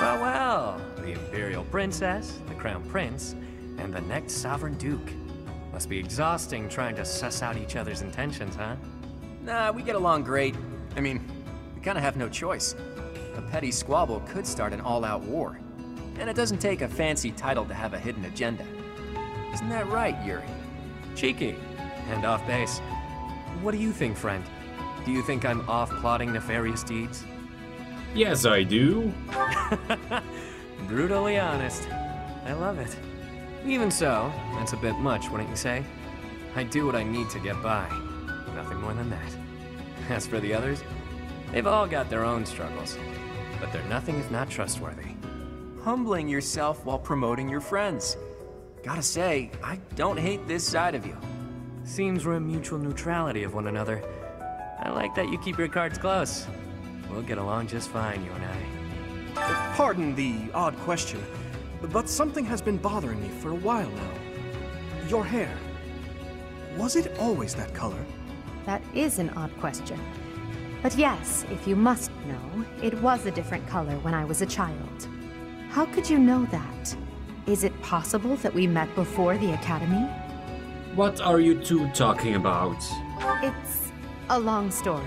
Well, well, the Imperial Princess, the Crown Prince, and the next Sovereign Duke. Must be exhausting trying to suss out each other's intentions, huh? Nah, we get along great. I mean, we kinda have no choice. A petty squabble could start an all-out war. And it doesn't take a fancy title to have a hidden agenda. Isn't that right, Yuri? Cheeky. And off base. What do you think, friend? Do you think I'm off plotting nefarious deeds? Yes, I do. Brutally honest. I love it. Even so, that's a bit much, wouldn't you say? I do what I need to get by. Nothing more than that. As for the others, they've all got their own struggles. But they're nothing if not trustworthy. Humbling yourself while promoting your friends. Gotta say, I don't hate this side of you. Seems we're in mutual neutrality of one another. I like that you keep your cards close. We'll get along just fine, you and I. Pardon the odd question, but something has been bothering me for a while now. Your hair. Was it always that color? That is an odd question. But yes, if you must know, it was a different color when I was a child. How could you know that? Is it possible that we met before the academy? What are you two talking about? It's a long story.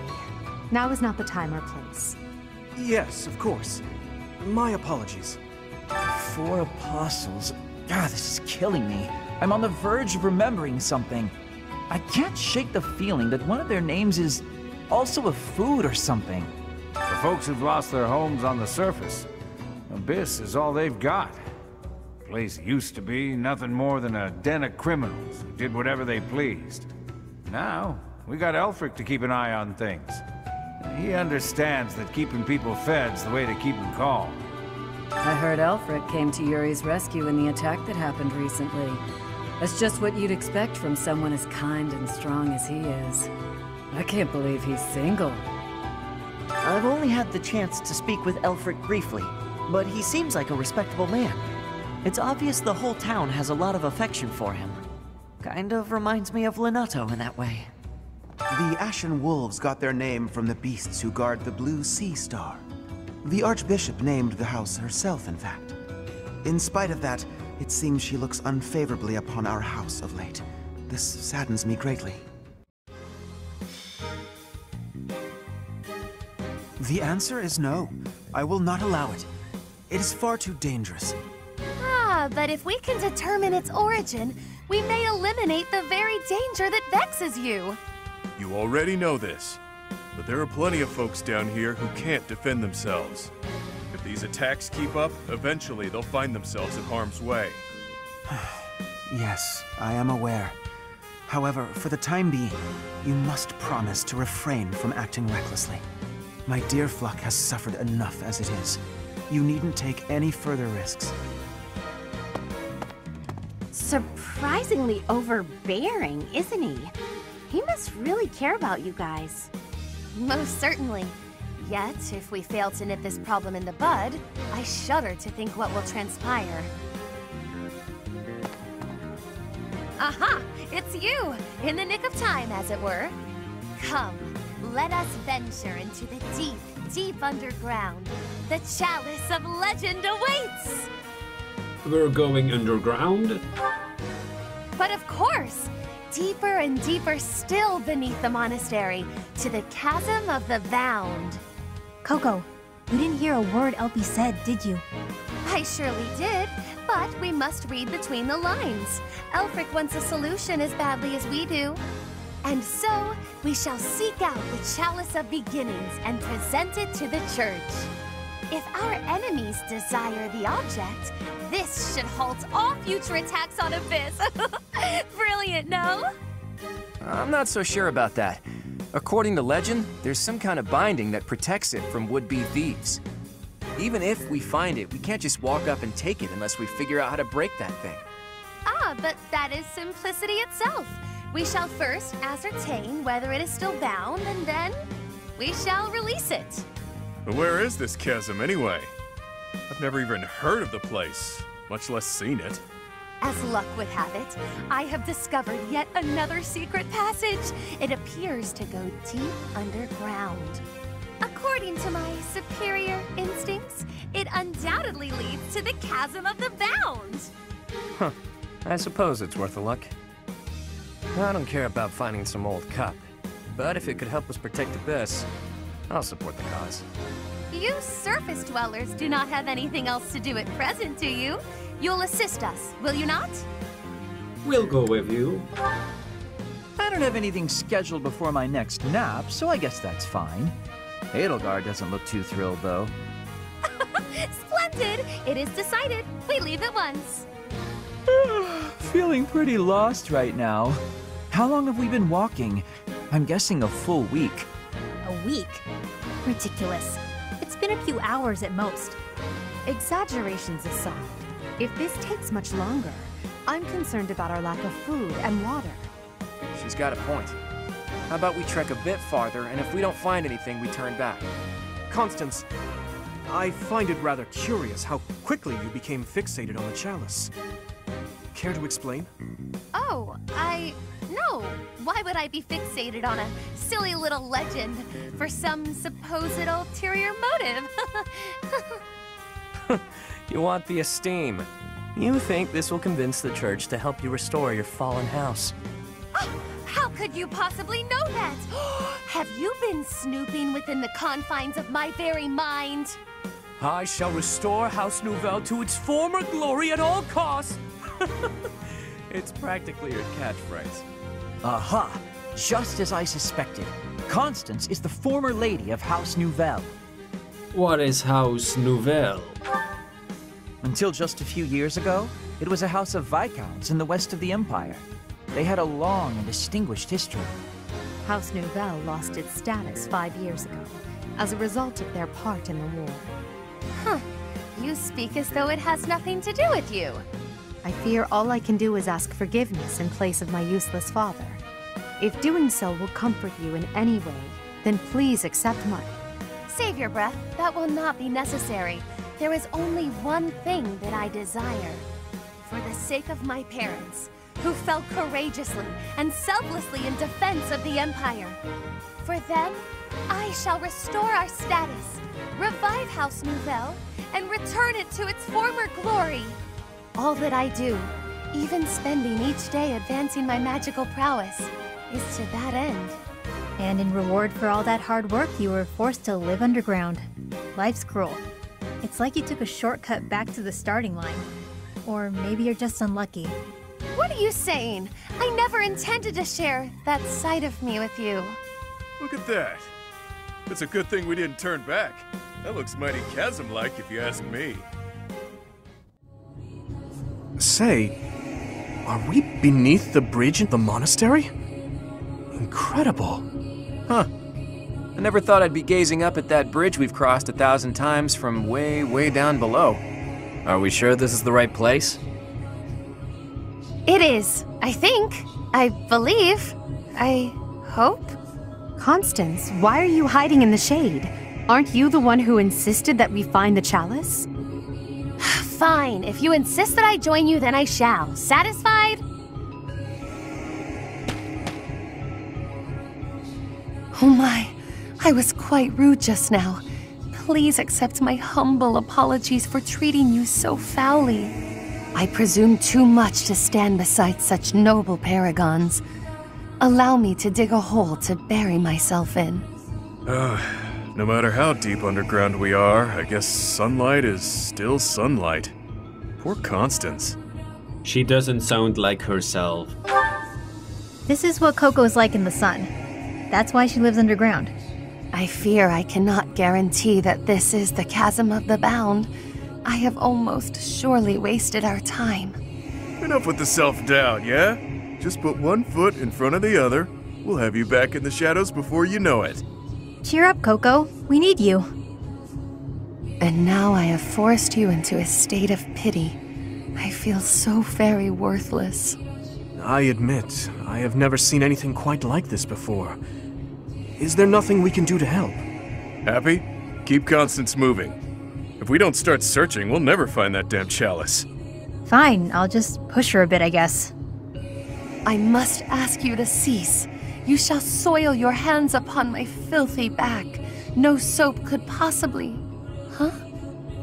Now is not the time or place. Yes, of course. My apologies. 4 apostles. God, this is killing me. I'm on the verge of remembering something. I can't shake the feeling that one of their names is also a food or something. The folks who've lost their homes on the surface. Abyss is all they've got. The place used to be nothing more than a den of criminals who did whatever they pleased. Now, we got Elfric to keep an eye on things. He understands that keeping people fed's the way to keep them calm. I heard Elfric came to Yuri's rescue in the attack that happened recently. That's just what you'd expect from someone as kind and strong as he is. I can't believe he's single. I've only had the chance to speak with Elfric briefly, but he seems like a respectable man. It's obvious the whole town has a lot of affection for him. Kind of reminds me of Lenato in that way. The Ashen Wolves got their name from the beasts who guard the Blue Sea Star. The Archbishop named the house herself, in fact. In spite of that, it seems she looks unfavorably upon our house of late. This saddens me greatly. The answer is no. I will not allow it. It is far too dangerous. Ah, but if we can determine its origin, we may eliminate the very danger that vexes you. You already know this, but there are plenty of folks down here who can't defend themselves. If these attacks keep up, eventually they'll find themselves in harm's way. Yes, I am aware. However, for the time being, you must promise to refrain from acting recklessly. My dear Fluck has suffered enough as it is. You needn't take any further risks. Surprisingly overbearing, isn't he? He must really care about you guys. Most certainly. Yet, if we fail to nip this problem in the bud, I shudder to think what will transpire. Aha! It's you! In the nick of time, as it were. Come, let us venture into the deep, deep underground. The Chalice of Legend awaits! We're going underground? But of course! Deeper and deeper still beneath the monastery, to the Chasm of the Vound. Coco, you didn't hear a word Elfie said, did you? I surely did, but we must read between the lines. Elfric wants a solution as badly as we do. And so, we shall seek out the Chalice of Beginnings and present it to the Church. If our enemies desire the object, this should halt all future attacks on Abyss. Brilliant, no? I'm not so sure about that. According to legend, there's some kind of binding that protects it from would-be thieves. Even if we find it, we can't just walk up and take it unless we figure out how to break that thing. Ah, but that is simplicity itself. We shall first ascertain whether it is still bound, and then we shall release it. But where is this chasm anyway? I've never even heard of the place, much less seen it. As luck would have it, I have discovered yet another secret passage. It appears to go deep underground. According to my superior instincts, It undoubtedly leads to the Chasm of the Bound. Huh. I suppose it's worth a look. I don't care about finding some old cup, but if it could help us protect Abyss, I'll support the cause. You surface dwellers do not have anything else to do at present, do you? You'll assist us, will you not? We'll go with you. I don't have anything scheduled before my next nap, so I guess that's fine. Edelgard doesn't look too thrilled, though. Splendid! It is decided. We leave at once. Feeling pretty lost right now. How long have we been walking? I'm guessing a full week. A week? Ridiculous. It's been a few hours at most. Exaggerations aside, if this takes much longer, I'm concerned about our lack of food and water. She's got a point. How about we trek a bit farther, and if we don't find anything, we turn back? Constance, I find it rather curious how quickly you became fixated on the Chalice. Care to explain? Oh, no. Why would I be fixated on a silly little legend for some supposed ulterior motive? You want the esteem. You think this will convince the church to help you restore your fallen house. Oh, how could you possibly know that? Have you been snooping within the confines of my very mind? I shall restore House Nouvelle to its former glory at all costs. It's practically your catchphrase. Aha! Just as I suspected. Constance is the former lady of House Nouvelle. What is House Nouvelle? Until just a few years ago, it was a house of Viscounts in the west of the Empire. They had a long and distinguished history. House Nouvelle lost its status 5 years ago, as a result of their part in the war. Huh. You speak as though it has nothing to do with you. I fear all I can do is ask forgiveness in place of my useless father. If doing so will comfort you in any way, then please accept mine. Save your breath. That will not be necessary. There is only one thing that I desire. For the sake of my parents, who fell courageously and selflessly in defense of the Empire. For them, I shall restore our status, revive House Nouvelle, and return it to its former glory. All that I do, even spending each day advancing my magical prowess, is to that end. And in reward for all that hard work, you were forced to live underground. Life's cruel. It's like you took a shortcut back to the starting line. Or maybe you're just unlucky. What are you saying? I never intended to share that side of me with you. Look at that. It's a good thing we didn't turn back. That looks mighty chasm-like if you ask me. Say, are we beneath the bridge in the monastery? Incredible. Huh. I never thought I'd be gazing up at that bridge we've crossed 1,000 times from way, way down below. Are we sure this is the right place? It is, I think. I believe. I hope. Constance, why are you hiding in the shade? Aren't you the one who insisted that we find the Chalice? Fine. If you insist that I join you, then I shall. Satisfied? Oh my. I was quite rude just now. Please accept my humble apologies for treating you so foully. I presume too much to stand beside such noble paragons. Allow me to dig a hole to bury myself in. No matter how deep underground we are, I guess sunlight is still sunlight. Poor Constance. She doesn't sound like herself. This is what Coco's like in the sun. That's why she lives underground. I fear I cannot guarantee that this is the Chasm of the Bound. I have almost surely wasted our time. Enough with the self-doubt, yeah? Just put one foot in front of the other. We'll have you back in the shadows before you know it. Cheer up, Coco. We need you. And now I have forced you into a state of pity. I feel so very worthless. I admit, I have never seen anything quite like this before. Is there nothing we can do to help? Happy? Keep Constance moving. If we don't start searching, we'll never find that damn chalice. Fine, I'll just push her a bit, I guess. I must ask you to cease. You shall soil your hands upon my filthy back. No soap could possibly... Huh?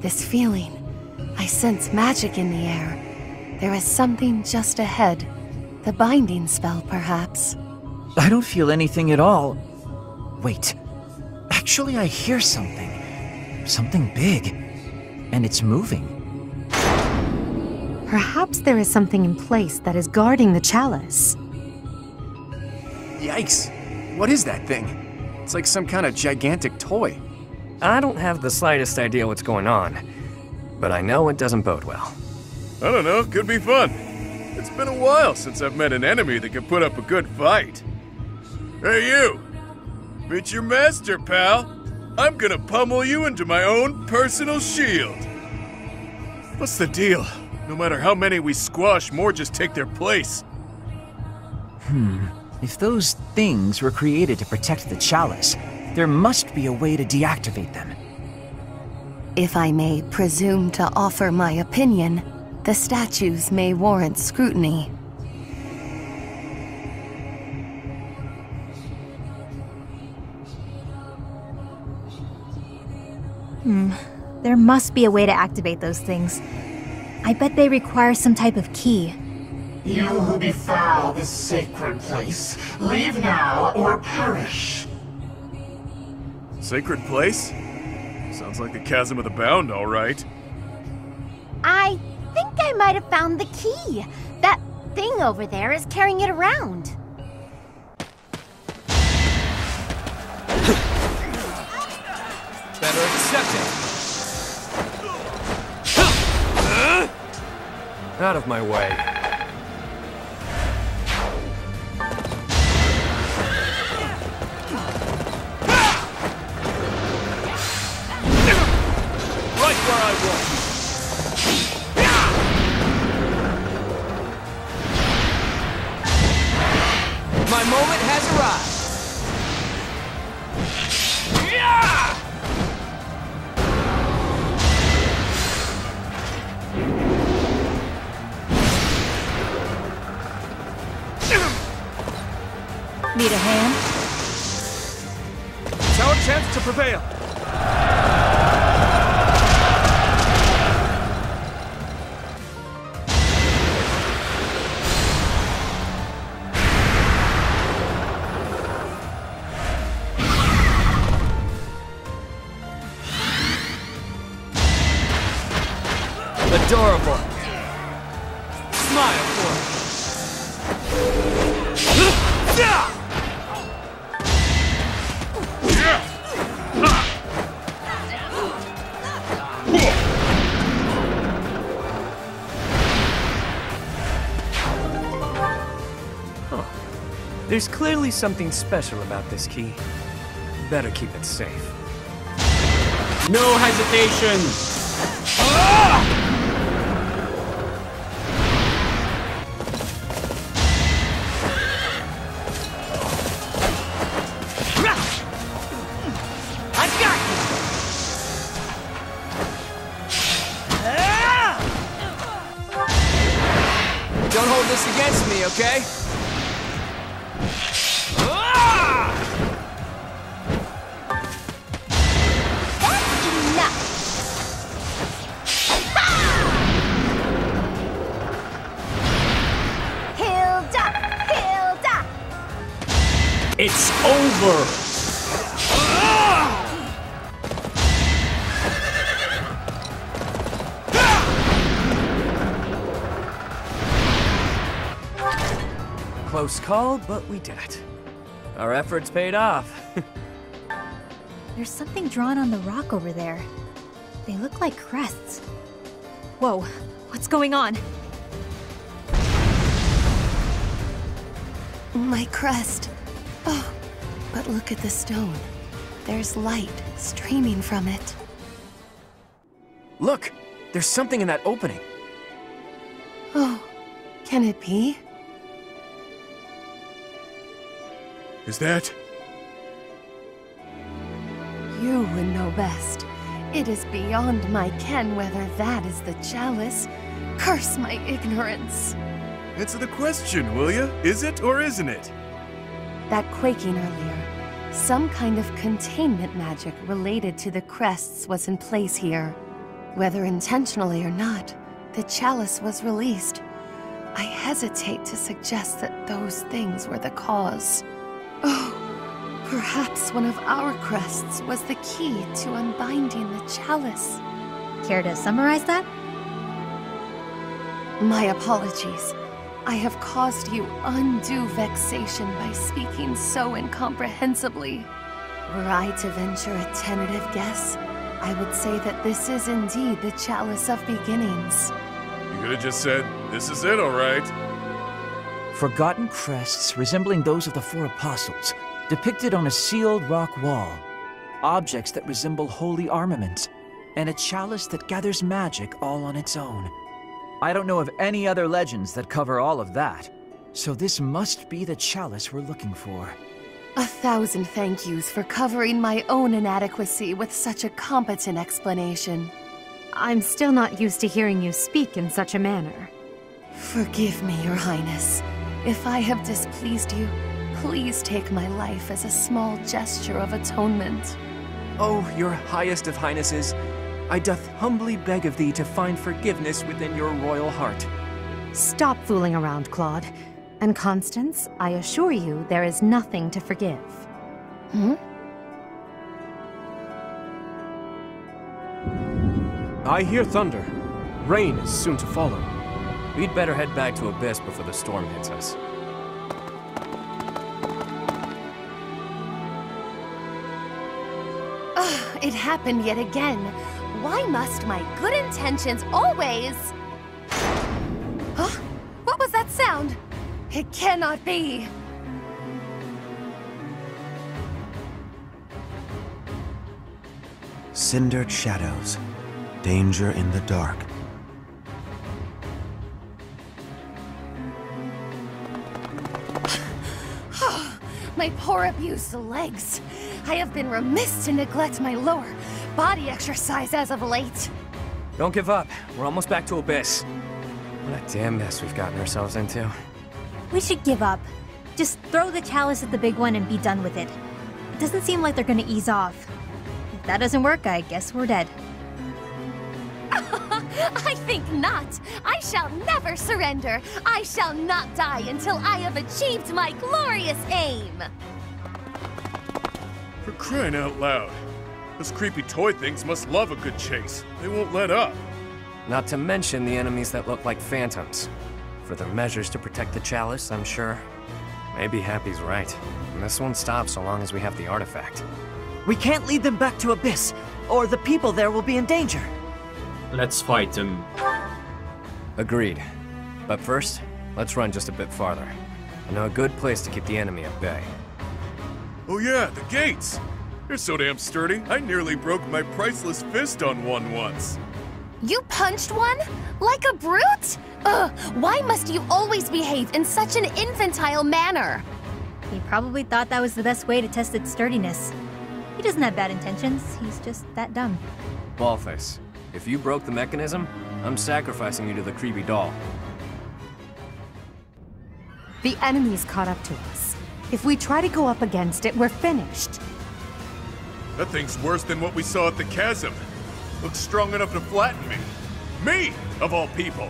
This feeling. I sense magic in the air. There is something just ahead. The binding spell, perhaps. I don't feel anything at all. Wait. Actually, I hear something. Something big. And it's moving. Perhaps there is something in place that is guarding the chalice. Yikes. What is that thing? It's like some kind of gigantic toy. I don't have the slightest idea what's going on, but I know it doesn't bode well. I don't know, could be fun. It's been a while since I've met an enemy that can put up a good fight. Hey you! Meet your master, pal! I'm gonna pummel you into my own personal shield! What's the deal? No matter how many we squash, more just take their place. If those things were created to protect the chalice, there must be a way to deactivate them. If I may presume to offer my opinion, the statues may warrant scrutiny. There must be a way to activate those things. I bet they require some type of key. You who befoul this sacred place, leave now or perish. Sacred place? Sounds like the Chasm of the Bound, all right. I think I might have found the key. That thing over there is carrying it around. Better accept it. Out of my way. Right where I want you. My moment has arrived. Need a hand? It's our chance to prevail. Adorable. Smile for me. There's clearly something special about this key. Better keep it safe. No hesitation! Don't hold this against me, okay? It's over! Close call, but we did it. Our efforts paid off. There's something drawn on the rock over there. They look like crests. Whoa, what's going on? My crest. Oh, but look at the stone. There's light streaming from it. Look, there's something in that opening. Oh, can it be? Is that? You would know best. It is beyond my ken whether that is the chalice. Curse my ignorance. Answer the question, will ya? Is it or isn't it? That quaking earlier. Some kind of containment magic related to the crests was in place here. Whether intentionally or not, the chalice was released. I hesitate to suggest that those things were the cause. Oh, perhaps one of our crests was the key to unbinding the chalice. Care to summarize that? My apologies. I have caused you undue vexation by speaking so incomprehensibly. Were I to venture a tentative guess, I would say that this is indeed the Chalice of Beginnings. You could have just said, this is it, all right. Forgotten crests resembling those of the Four Apostles, depicted on a sealed rock wall. Objects that resemble holy armaments, and a chalice that gathers magic all on its own. I don't know of any other legends that cover all of that, so this must be the chalice we're looking for. 1,000 thank yous for covering my own inadequacy with such a competent explanation. I'm still not used to hearing you speak in such a manner. Forgive me, Your Highness. If I have displeased you, please take my life as a small gesture of atonement. Oh, your highest of highnesses, I doth humbly beg of thee to find forgiveness within your royal heart. Stop fooling around, Claude. And Constance, I assure you there is nothing to forgive. I hear thunder. Rain is soon to follow. We'd better head back to Abyss before the storm hits us. Ugh, it happened yet again. Why must my good intentions always... Huh? What was that sound? It cannot be! Cindered shadows. Danger in the dark. My poor abused legs. I have been remiss to neglect my lower body exercise as of late. Don't give up. We're almost back to Abyss. What a damn mess we've gotten ourselves into. We should give up. Just throw the chalice at the big one and be done with it. It doesn't seem like they're gonna ease off. If that doesn't work, I guess we're dead. I think not. I shall never surrender. I shall not die until I have achieved my glorious aim. For crying out loud. Those creepy toy things must love a good chase. They won't let up. Not to mention the enemies that look like phantoms. For their measures to protect the chalice, I'm sure. Maybe Happy's right. And this won't stop so long as we have the artifact. We can't lead them back to Abyss, or the people there will be in danger. Let's fight them. Agreed. But first, let's run just a bit farther. I know a good place to keep the enemy at bay. Oh yeah, the gates! They're so damn sturdy, I nearly broke my priceless fist on one once. You punched one? Like a brute? Ugh, why must you always behave in such an infantile manner? He probably thought that was the best way to test its sturdiness. He doesn't have bad intentions, he's just that dumb. Ballface, if you broke the mechanism, I'm sacrificing you to the creepy doll. The enemy's caught up to us. If we try to go up against it, we're finished. That thing's worse than what we saw at the chasm. Looks strong enough to flatten me. Me, of all people.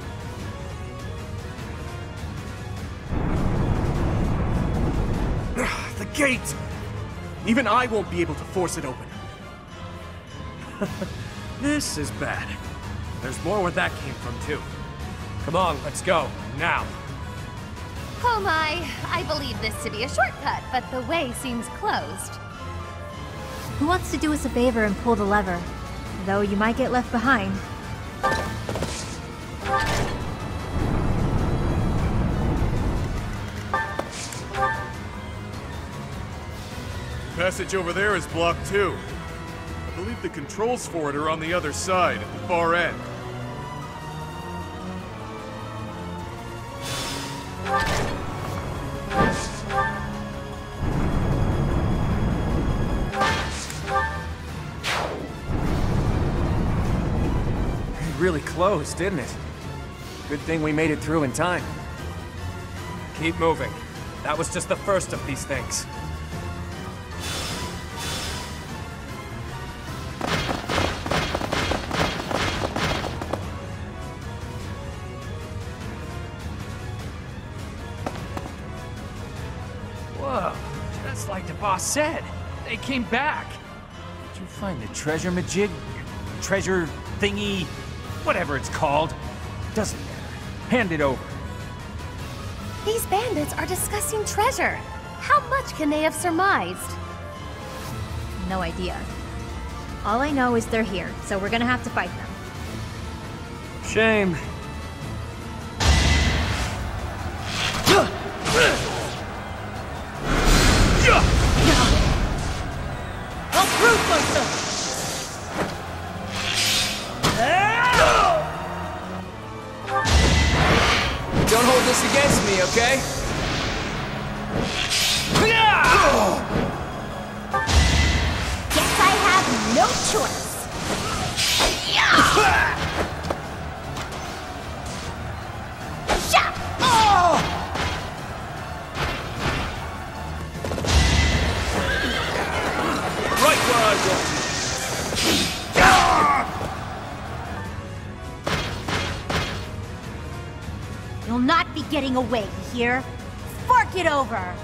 The gate! Even I won't be able to force it open. This is bad. There's more where that came from, too. Come on, let's go. Now. Oh my, I believe this to be a shortcut, but the way seems closed. Who wants to do us a favor and pull the lever? Though you might get left behind. Passage over there is blocked too. I believe the controls for it are on the other side, at the far end. It really closed, didn't it? Good thing we made it through in time. Keep moving. That was just the first of these things. boss said. They came back. Did you find the treasure majig? Treasure thingy? Whatever it's called. Doesn't matter. Hand it over. These bandits are discussing treasure. How much can they have surmised? No idea. All I know is they're here, so we're gonna have to fight them. Shame. I'll prove myself! Don't hold this against me, okay? Guess I have no choice. Right where I want you. You'll not be getting away, you hear? Fork it over!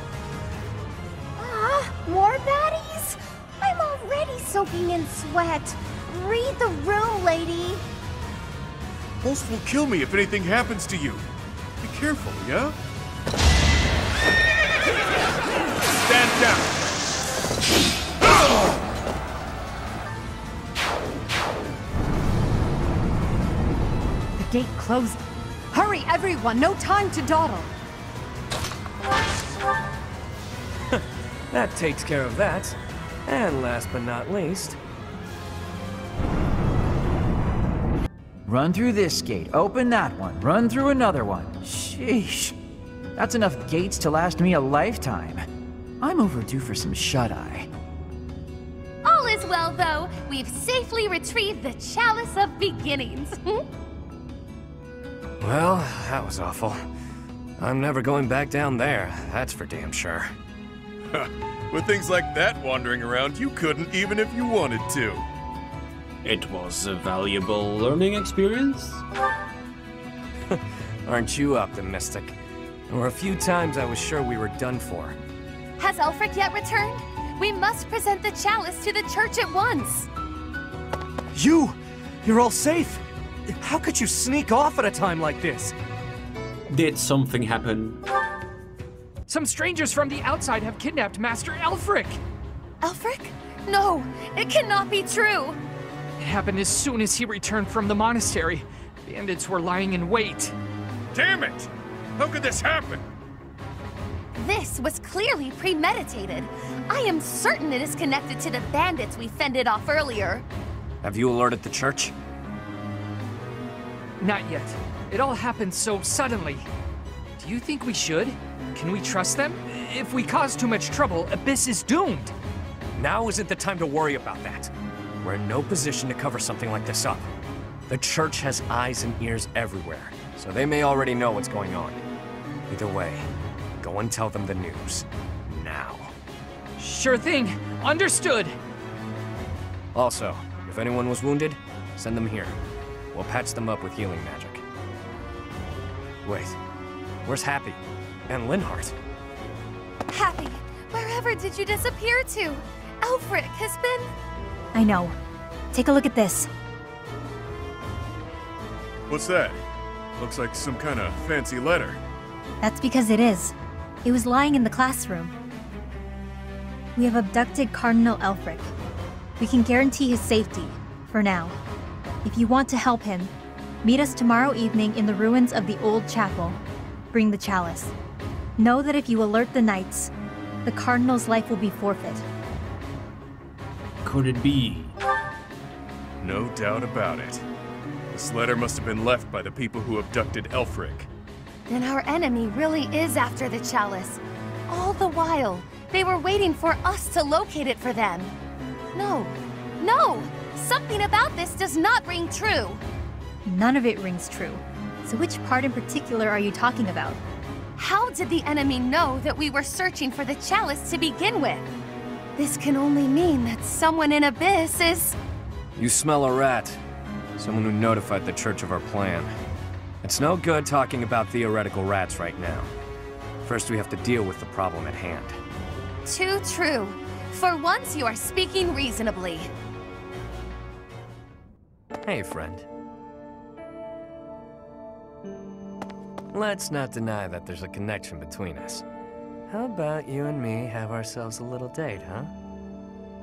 More baddies? I'm already soaking in sweat. Read the room, lady. Most will kill me if anything happens to you. Be careful, yeah? Stand down. The gate closed. Hurry, everyone! No time to dawdle! That takes care of that. And last but not least... Run through this gate, open that one, run through another one. Sheesh. That's enough gates to last me a lifetime. I'm overdue for some shut-eye. All is well, though. We've safely retrieved the Chalice of Beginnings. Well, that was awful. I'm never going back down there, that's for damn sure. With things like that wandering around, you couldn't even if you wanted to. It was a valuable learning experience. Aren't you optimistic? There were a few times I was sure we were done for. Has Ulfric yet returned? We must present the chalice to the church at once. You're all safe? How could you sneak off at a time like this? Did something happen? Some strangers from the outside have kidnapped Master Elfric! Elfric? No, it cannot be true. It happened as soon as he returned from the monastery. Bandits were lying in wait. Damn it! How could this happen? This was clearly premeditated. I am certain it is connected to the bandits we fended off earlier. Have you alerted the church? Not yet. It all happened so suddenly. Do you think we should? Can we trust them? If we cause too much trouble, Abyss is doomed. Now isn't the time to worry about that. We're in no position to cover something like this up. The church has eyes and ears everywhere, so they may already know what's going on. Either way, go and tell them the news. Now. Sure thing. Understood. Also, if anyone was wounded, send them here. We'll patch them up with healing magic. Wait, where's Happy? And Linhardt? Happy, wherever did you disappear to? Elfric has been... I know. Take a look at this. What's that? Looks like some kind of fancy letter. That's because it is. It was lying in the classroom. We have abducted Cardinal Elfric. We can guarantee his safety, for now. If you want to help him, meet us tomorrow evening in the ruins of the old chapel. Bring the chalice. Know that if you alert the knights, the Cardinal's life will be forfeit. Could it be? No doubt about it. This letter must have been left by the people who abducted Elfric. Then our enemy really is after the chalice. All the while, they were waiting for us to locate it for them. No, no! Something about this does not ring true. None of it rings true. So which part in particular are you talking about? How did the enemy know that we were searching for the chalice to begin with? This can only mean that someone in Abyss is... You smell a rat. Someone who notified the church of our plan. It's no good talking about theoretical rats right now. First, we have to deal with the problem at hand. Too true. For once, you are speaking reasonably. Hey, friend. Let's not deny that there's a connection between us. How about you and me have ourselves a little date, huh?